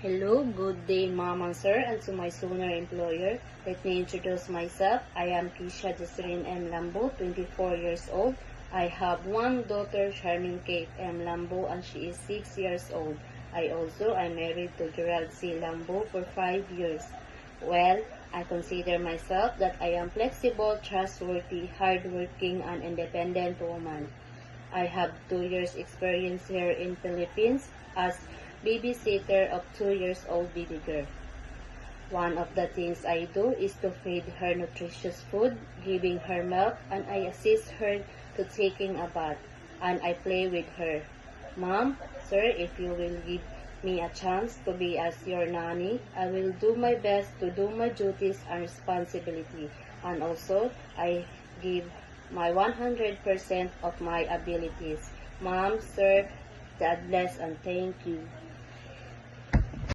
Hello, good day, ma'am and sir, and to my sooner employer. Let me introduce myself. I am Kisha Desireen M. Lambo, 24 years old. I have one daughter, Charmin Kate M. Lambo, and she is 6 years old. I am married to Gerald C. Lambo for 5 years. Well, I consider myself that I am flexible, trustworthy, hardworking, and independent woman. I have 2 years experience here in Philippines as babysitter of 2 years old baby girl. One of the things I do is to feed her nutritious food, giving her milk, and I assist her to taking a bath, and I play with her. Mom, sir, if you will give me a chance to be as your nanny, I will do my best to do my duties and responsibility, and also I give my 100% of my abilities. Mom, sir, God bless and thank you.